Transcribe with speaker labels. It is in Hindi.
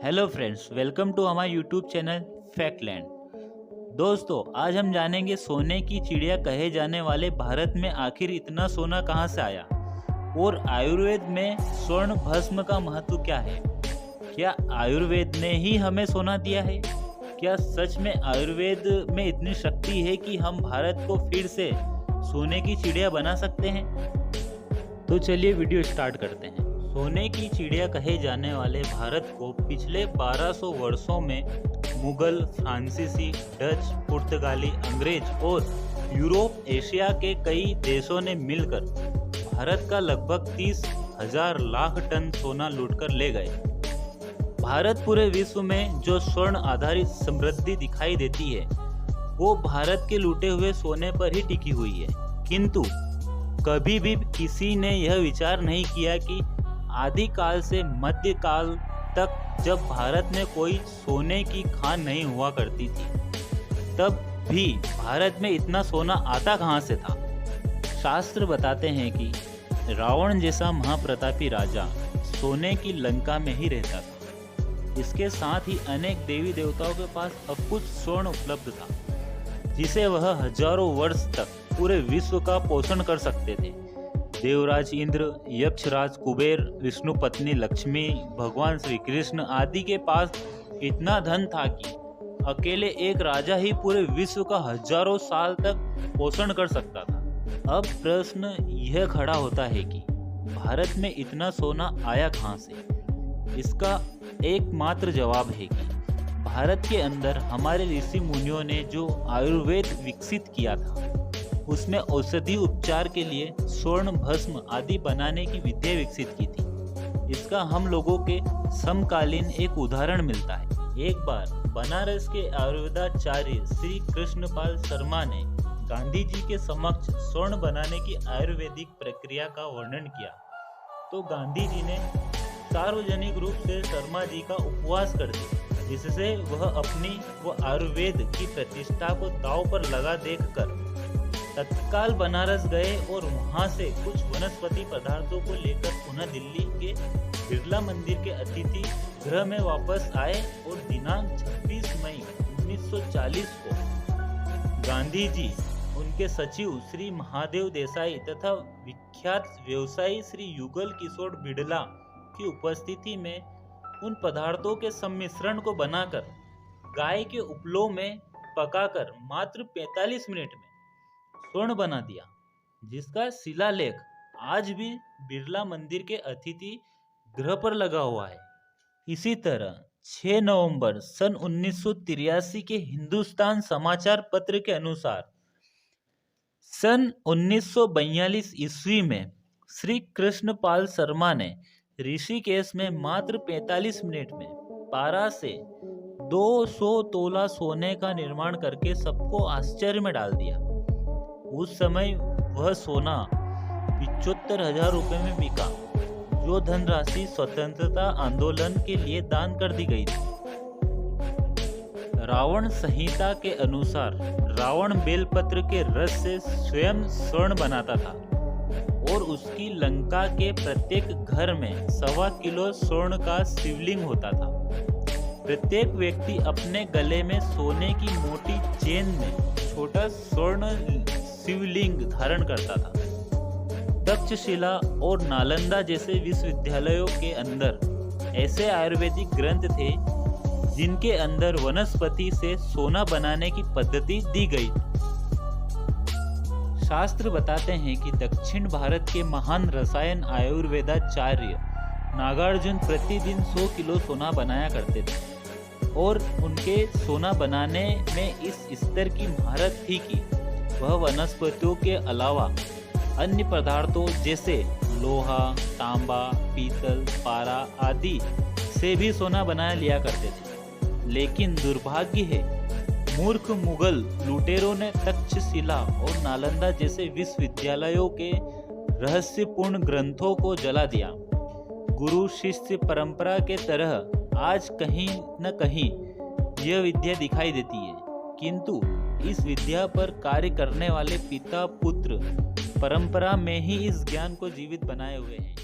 Speaker 1: हेलो फ्रेंड्स, वेलकम टू हमारे यूट्यूब चैनल फैक्टलैंड। दोस्तों, आज हम जानेंगे सोने की चिड़िया कहे जाने वाले भारत में आखिर इतना सोना कहां से आया और आयुर्वेद में स्वर्ण भस्म का महत्व क्या है। क्या आयुर्वेद ने ही हमें सोना दिया है? क्या सच में आयुर्वेद में इतनी शक्ति है कि हम भारत को फिर से सोने की चिड़िया बना सकते हैं? तो चलिए वीडियो स्टार्ट करते हैं। सोने की चिड़िया कहे जाने वाले भारत को पिछले 1200 वर्षों में मुगल, फ्रांसीसी, डच, पुर्तगाली, अंग्रेज और यूरोप एशिया के कई देशों ने मिलकर भारत का लगभग 30,000 लाख टन सोना लूटकर ले गए। भारत पूरे विश्व में जो स्वर्ण आधारित समृद्धि दिखाई देती है वो भारत के लूटे हुए सोने पर ही टिकी हुई है। किंतु कभी भी किसी ने यह विचार नहीं किया कि आदिकाल से मध्यकाल तक जब भारत में कोई सोने की खान नहीं हुआ करती थी, तब भी भारत में इतना सोना आता कहां से था। शास्त्र बताते हैं कि रावण जैसा महाप्रतापी राजा सोने की लंका में ही रहता था। इसके साथ ही अनेक देवी देवताओं के पास अकुत स्वर्ण उपलब्ध था, जिसे वह हजारों वर्ष तक पूरे विश्व का पोषण कर सकते थे। देवराज इंद्र, यक्षराज कुबेर, विष्णु पत्नी लक्ष्मी, भगवान श्री कृष्ण आदि के पास इतना धन था कि अकेले एक राजा ही पूरे विश्व का हजारों साल तक पोषण कर सकता था। अब प्रश्न यह खड़ा होता है कि भारत में इतना सोना आया कहां से? इसका एकमात्र जवाब है कि भारत के अंदर हमारे ऋषि मुनियों ने जो आयुर्वेद विकसित किया था, उसमें औषधि उपचार के लिए स्वर्ण भस्म आदि बनाने की विद्या विकसित की थी। इसका हम लोगों के समकालीन एक उदाहरण मिलता है। एक बार बनारस के आयुर्वेदाचार्य श्री कृष्णपाल शर्मा ने गांधी जी के समक्ष स्वर्ण बनाने की आयुर्वेदिक प्रक्रिया का वर्णन किया, तो गांधी जी ने सार्वजनिक रूप से शर्मा जी का उपवास कर दिया, जिससे वह अपनी व आयुर्वेद की प्रतिष्ठा को दांव पर लगा देखकर तत्काल बनारस गए और वहां से कुछ वनस्पति पदार्थों को लेकर पुनः दिल्ली के बिरला मंदिर के अतिथि गृह में वापस आए और दिनांक 26 मई 1940 को गांधी जी, उनके सचिव श्री महादेव देसाई तथा विख्यात व्यवसायी श्री युगल किशोर बिड़ला की उपस्थिति में उन पदार्थों के सम्मिश्रण को बनाकर गाय के उपलों में पकाकर मात्र 45 मिनट में स्वर्ण बना दिया, जिसका शिलालेख आज भी बिरला मंदिर के अतिथि गृह पर लगा हुआ है। इसी तरह 6 नवंबर सन 1983 के हिंदुस्तान समाचार पत्र के अनुसार सन 1942 ईस्वी में श्री कृष्णपाल शर्मा ने ऋषिकेश में मात्र 45 मिनट में पारा से 200 तोला सोने का निर्माण करके सबको आश्चर्य में डाल दिया। उस समय वह सोना 75,000 रुपये में बिका, जो धनराशि स्वतंत्रता आंदोलन के लिए दान कर दी गई थी। रावण संहिता के अनुसार रावण बेलपत्र के रस से स्वयं स्वर्ण बनाता था और उसकी लंका के प्रत्येक घर में 1.25 किलो स्वर्ण का शिवलिंग होता था। प्रत्येक व्यक्ति अपने गले में सोने की मोटी चेन में छोटा स्वर्ण शिवलिंग धारण करता था। तक्षशिला और नालंदा जैसे विश्वविद्यालयों के अंदर ऐसे आयुर्वेदिक ग्रंथ थे जिनके अंदर वनस्पति से सोना बनाने की पद्धति दी गई। शास्त्र बताते हैं कि दक्षिण भारत के महान रसायन आयुर्वेदाचार्य नागार्जुन प्रतिदिन 100 किलो सोना बनाया करते थे और उनके सोना बनाने में इस स्तर की महारत थी कि वह वनस्पतियों के अलावा अन्य पदार्थों जैसे लोहा, तांबा, पीतल, पारा आदि से भी सोना बना लिया करते थे। लेकिन दुर्भाग्य है, मूर्ख मुगल लुटेरों ने तक्षशिला और नालंदा जैसे विश्वविद्यालयों के रहस्यपूर्ण ग्रंथों को जला दिया। गुरु शिष्य परंपरा के तरह आज कहीं न कहीं यह विद्या दिखाई देती है, किंतु इस विद्या पर कार्य करने वाले पिता पुत्र परंपरा में ही इस ज्ञान को जीवित बनाए हुए हैं।